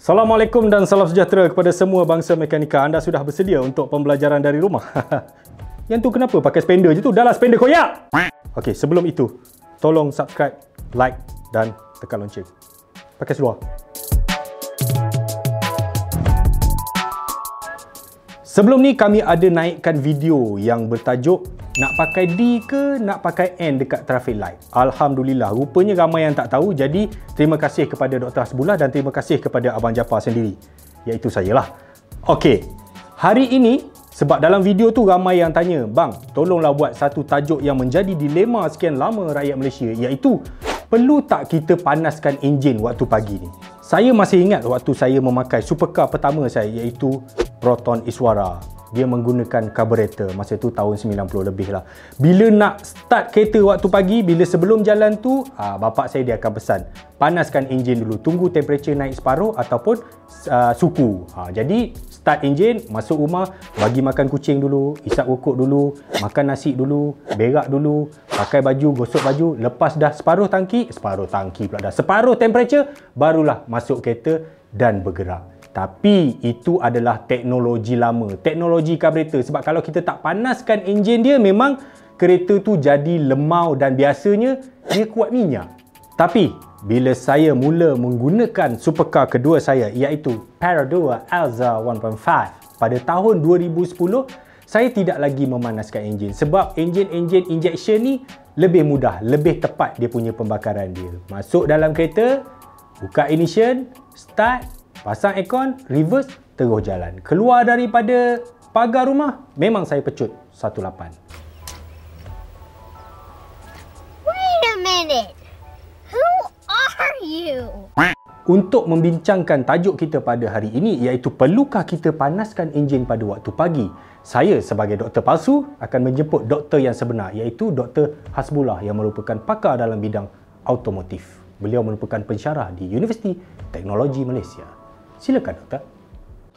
Assalamualaikum dan salam sejahtera kepada semua bangsa mekanika. Anda sudah bersedia untuk pembelajaran dari rumah? Yang tu kenapa pakai spender je tu? Dah lah spender koyak! Okey, sebelum itu, tolong subscribe, like dan tekan lonceng. Pakai seluar. Sebelum ni kami ada naikkan video yang bertajuk nak pakai D ke nak pakai N dekat traffic light. Alhamdulillah, rupanya ramai yang tak tahu. Jadi terima kasih kepada Dr. Hasbullah dan terima kasih kepada Abang Jaafar sendiri, iaitu saya lah. Okey, hari ini sebab dalam video tu ramai yang tanya, bang, tolonglah buat satu tajuk yang menjadi dilema sekian lama rakyat Malaysia, iaitu perlu tak kita panaskan enjin waktu pagi ni? Saya masih ingat waktu saya memakai supercar pertama saya, iaitu Proton Iswara. Dia menggunakan karburator. Masa tu tahun 90 lebih lah. Bila nak start kereta waktu pagi, bila sebelum jalan tu, bapak saya dia akan pesan, panaskan enjin dulu, tunggu temperature naik separuh ataupun suku. Jadi start enjin, masuk rumah, bagi makan kucing dulu, isap rokok dulu, makan nasi dulu, berak dulu, pakai baju, gosok baju, lepas dah separuh temperature, barulah masuk kereta dan bergerak. Tapi itu adalah teknologi lama, teknologi karburator. Sebab kalau kita tak panaskan enjin dia, memang kereta tu jadi lemau dan biasanya dia kuat minyak. Tapi bila saya mula menggunakan supercar kedua saya, iaitu Peradua Alza 1.5 pada tahun 2010, saya tidak lagi memanaskan enjin. Sebab enjin injection ni lebih mudah, lebih tepat dia punya pembakaran dia. Masuk dalam kereta, buka ignition, start, pasang aircon, reverse, terus jalan. Keluar daripada pagar rumah, memang saya pecut 18. Wait a minute. Who are you? Untuk membincangkan tajuk kita pada hari ini, iaitu perlukah kita panaskan enjin pada waktu pagi, saya sebagai doktor palsu akan menjemput doktor yang sebenar, iaitu Dr. Hasbullah yang merupakan pakar dalam bidang automotif. Beliau merupakan pensyarah di Universiti Teknologi Malaysia. Silakan, doktor.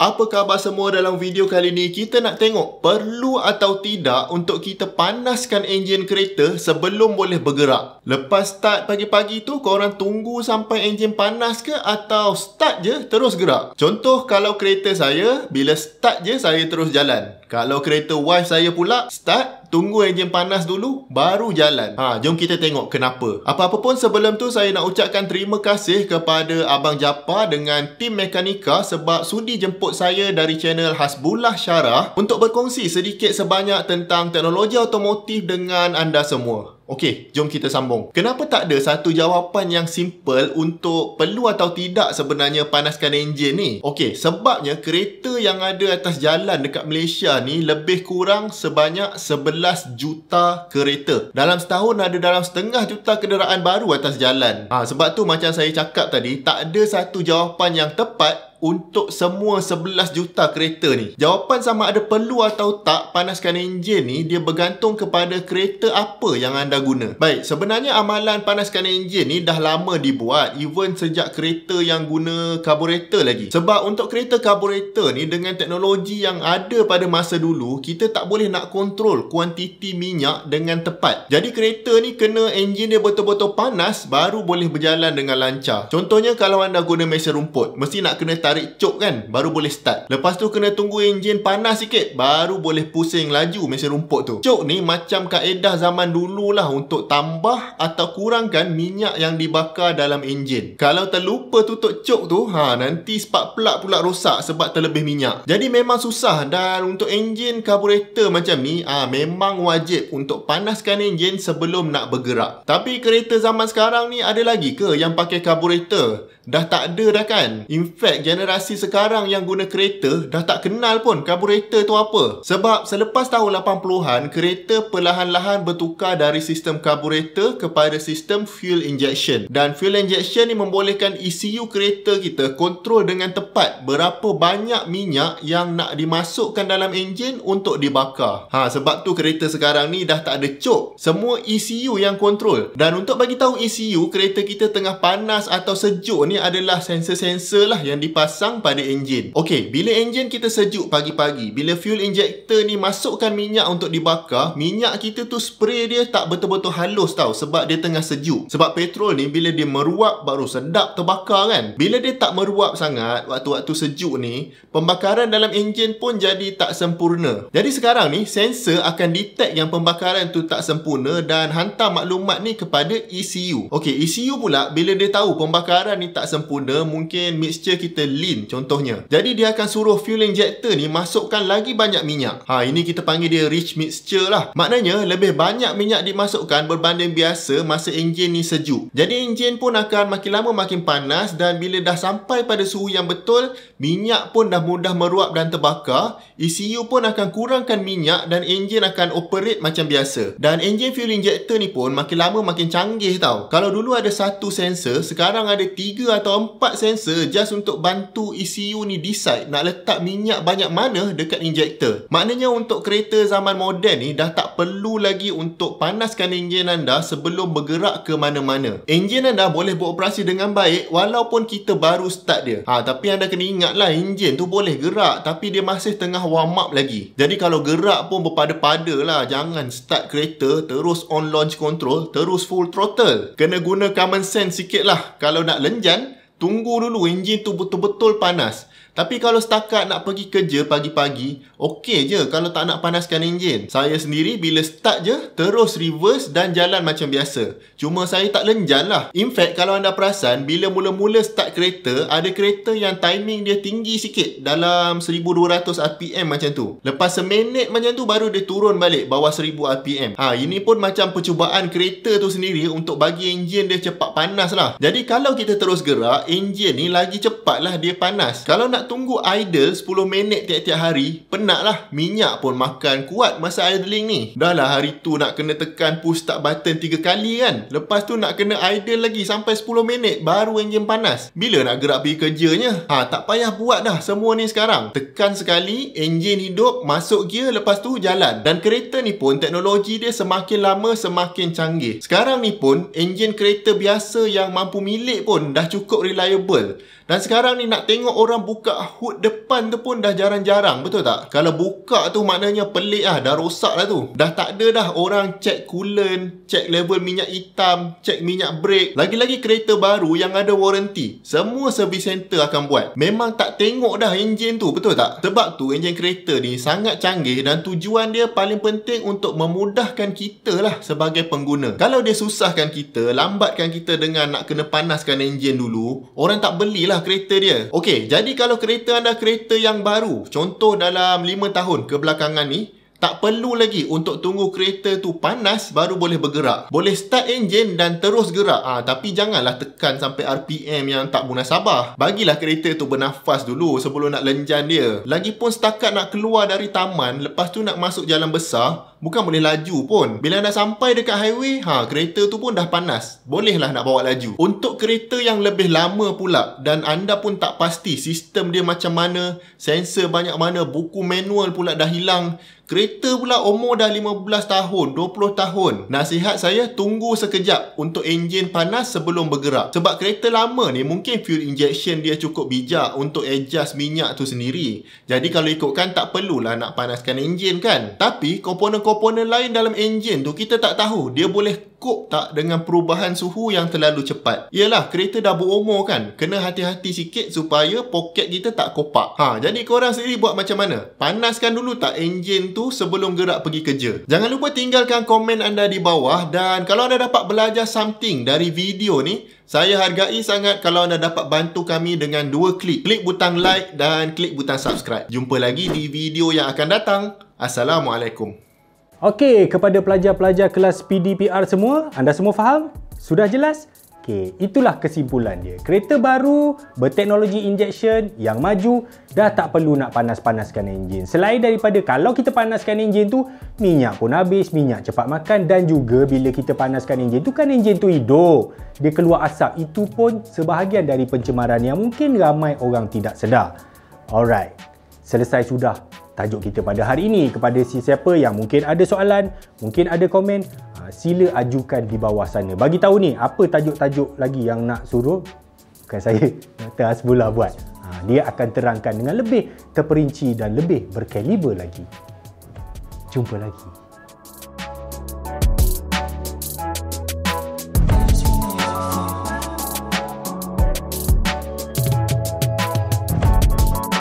Apa khabar semua? Dalam video kali ni kita nak tengok perlu atau tidak untuk kita panaskan enjin kereta sebelum boleh bergerak. Lepas start pagi-pagi tu, korang tunggu sampai enjin panas ke atau start je terus gerak? Contoh kalau kereta saya, bila start je saya terus jalan. Kalau kereta wife saya pula, start, tunggu enjin panas dulu, baru jalan. Jom kita tengok kenapa. Apa-apa pun sebelum tu saya nak ucapkan terima kasih kepada Abang Jaafar dengan tim mekanika sebab sudi jemput saya dari channel Hasbullah Syarah untuk berkongsi sedikit sebanyak tentang teknologi otomotif dengan anda semua. Okey, jom kita sambung. Kenapa tak ada satu jawapan yang simple untuk perlu atau tidak sebenarnya panaskan enjin ni? Okey, sebabnya kereta yang ada atas jalan dekat Malaysia ni lebih kurang sebanyak 11 juta kereta. Dalam setahun ada dalam setengah juta kenderaan baru atas jalan. Sebab tu macam saya cakap tadi, tak ada satu jawapan yang tepat untuk semua 11 juta kereta ni. Jawapan sama ada perlu atau tak panaskan enjin ni, dia bergantung kepada kereta apa yang anda guna. Baik, sebenarnya amalan panaskan enjin ni dah lama dibuat, even sejak kereta yang guna karburator lagi. Sebab untuk kereta karburator ni, dengan teknologi yang ada pada masa dulu, kita tak boleh nak kontrol kuantiti minyak dengan tepat. Jadi kereta ni kena enjin dia betul-betul panas baru boleh berjalan dengan lancar. Contohnya kalau anda guna mesin rumput, mesti nak kena tarik cok kan, baru boleh start. Lepas tu kena tunggu enjin panas sikit, baru boleh pusing laju mesin rumput tu. Cok ni macam kaedah zaman dulu lah untuk tambah atau kurangkan minyak yang dibakar dalam enjin. Kalau terlupa tutup cok tu, nanti spark plug pula rosak sebab terlebih minyak. Jadi memang susah. Dan untuk enjin karburator macam ni, memang wajib untuk panaskan enjin sebelum nak bergerak. Tapi kereta zaman sekarang ni ada lagi ke yang pakai karburator? Dah tak ada dah kan? In fact, generasi sekarang yang guna kereta dah tak kenal pun karburator tu apa. Sebab selepas tahun 80-an, kereta perlahan-lahan bertukar dari sistem karburator kepada sistem fuel injection. Dan fuel injection ni membolehkan ECU kereta kita kontrol dengan tepat berapa banyak minyak yang nak dimasukkan dalam enjin untuk dibakar. Sebab tu kereta sekarang ni dah tak ada cok. Semua ECU yang kontrol. Dan untuk bagi tahu ECU kereta kita tengah panas atau sejuk ni ni adalah sensor-sensor lah yang dipasang pada enjin. Okey, bila enjin kita sejuk pagi-pagi, bila fuel injector ni masukkan minyak untuk dibakar, minyak kita tu spray dia tak betul-betul halus tau, sebab dia tengah sejuk. Sebab petrol ni bila dia meruap baru sedap terbakar kan. Bila dia tak meruap sangat waktu-waktu sejuk ni, pembakaran dalam enjin pun jadi tak sempurna. Jadi sekarang ni sensor akan detect yang pembakaran tu tak sempurna dan hantar maklumat ni kepada ECU. Okey, ECU pula bila dia tahu pembakaran ni tak sempurna, mungkin mixture kita lean contohnya. Jadi dia akan suruh fuel injector ni masukkan lagi banyak minyak. Ini kita panggil dia rich mixture lah. Maknanya lebih banyak minyak dimasukkan berbanding biasa masa enjin ni sejuk. Jadi enjin pun akan makin lama makin panas dan bila dah sampai pada suhu yang betul, minyak pun dah mudah meruap dan terbakar. ECU pun akan kurangkan minyak dan enjin akan operate macam biasa. Dan enjin fuel injector ni pun makin lama makin canggih tau. Kalau dulu ada satu sensor, sekarang ada 3 atau 4 sensor just untuk bantu ECU ni decide nak letak minyak banyak mana dekat injector. Maknanya untuk kereta zaman moden ni dah tak perlu lagi untuk panaskan enjin anda sebelum bergerak ke mana-mana. Enjin anda boleh beroperasi dengan baik walaupun kita baru start dia. Tapi anda kena ingat lah, enjin tu boleh gerak tapi dia masih tengah warm up lagi. Jadi kalau gerak pun berpada-pada lah. Jangan start kereta terus on launch control terus full throttle. Kena guna common sense sikit lah. Kalau nak lenjan, tunggu dulu enjin tu betul-betul panas. Tapi kalau setakat nak pergi kerja pagi-pagi, okey je kalau tak nak panaskan enjin. Saya sendiri bila start je, terus reverse dan jalan macam biasa. Cuma saya tak lenjan lah. In fact, kalau anda perasan, bila mula-mula start kereta, ada kereta yang timing dia tinggi sikit, dalam 1200 RPM macam tu. Lepas seminit macam tu, baru dia turun balik bawah 1000 RPM. Ini pun macam percubaan kereta tu sendiri untuk bagi enjin dia cepat panas lah. Jadi kalau kita terus gerak, enjin ni lagi cepat lah dia panas. Kalau nak tunggu idle 10 minit tiap-tiap hari, penat lah. Minyak pun makan kuat masa idling ni. Dah lah hari tu nak kena tekan push start button 3 kali kan. Lepas tu nak kena idle lagi sampai 10 minit baru enjin panas. Bila nak gerak pergi kerjanya? Tak payah buat dah semua ni sekarang. Tekan sekali, enjin hidup, masuk gear, lepas tu jalan. Dan kereta ni pun teknologi dia semakin lama semakin canggih. Sekarang ni pun enjin kereta biasa yang mampu milik pun dah cukup reliable. Dan sekarang ni nak tengok orang buka hood depan tu pun dah jarang-jarang, betul tak? Kalau buka tu maknanya pelik lah, dah rosak lah tu. Dah tak ada dah orang cek coolant, cek level minyak hitam, cek minyak brake. Lagi-lagi kereta baru yang ada warranty, semua service center akan buat. Memang tak tengok dah enjin tu, betul tak? Sebab tu enjin kereta ni sangat canggih dan tujuan dia paling penting untuk memudahkan kita lah sebagai pengguna. Kalau dia susahkan kita, lambatkan kita dengan nak kena panaskan enjin dulu, orang tak belilah kereta dia. Okey, jadi kalau kereta anda kereta yang baru, contoh dalam 5 tahun kebelakangan ni, tak perlu lagi untuk tunggu kereta tu panas baru boleh bergerak. Boleh start enjin dan terus gerak. Tapi janganlah tekan sampai RPM yang tak munasabah. Bagilah kereta tu bernafas dulu sebelum nak lenjan dia. Lagipun setakat nak keluar dari taman, lepas tu nak masuk jalan besar, bukan boleh laju pun. Bila anda sampai dekat highway, kereta tu pun dah panas. Bolehlah nak bawa laju. Untuk kereta yang lebih lama pula dan anda pun tak pasti sistem dia macam mana, sensor banyak mana, buku manual pula dah hilang, kereta pula umur dah 15 tahun, 20 tahun. Nasihat saya, tunggu sekejap untuk enjin panas sebelum bergerak. Sebab kereta lama ni mungkin fuel injection dia cukup bijak untuk adjust minyak tu sendiri. Jadi kalau ikutkan tak perlulah nak panaskan enjin kan. Tapi komponen-komponen lain dalam enjin tu kita tak tahu dia boleh cope tak dengan perubahan suhu yang terlalu cepat. Yelah, kereta dah berumur kan. Kena hati-hati sikit supaya poket kita tak kopak. Jadi korang sendiri buat macam mana? Panaskan dulu tak enjin tu sebelum gerak pergi kerja? Jangan lupa tinggalkan komen anda di bawah. Dan kalau anda dapat belajar something dari video ni, saya hargai sangat kalau anda dapat bantu kami dengan 2 klik. Klik butang like dan klik butang subscribe. Jumpa lagi di video yang akan datang. Assalamualaikum. Okey, kepada pelajar-pelajar kelas PDPR semua, anda semua faham? Sudah jelas? Okey, itulah kesimpulan dia. Kereta baru, berteknologi injection yang maju, dah tak perlu nak panas-panaskan enjin. Selain daripada kalau kita panaskan enjin tu, minyak pun habis, minyak cepat makan, dan juga bila kita panaskan enjin tu kan enjin tu hidup. Dia keluar asap. Itu pun sebahagian dari pencemaran yang mungkin ramai orang tidak sedar. Alright, selesai sudah tajuk kita pada hari ini. Kepada sesiapa yang mungkin ada soalan, mungkin ada komen, sila ajukan di bawah sana. Bagi tahu ni, apa tajuk-tajuk lagi yang nak suruh bukan saya, Dr. Hasbullah buat. Dia akan terangkan dengan lebih terperinci dan lebih berkaliber lagi. Jumpa lagi.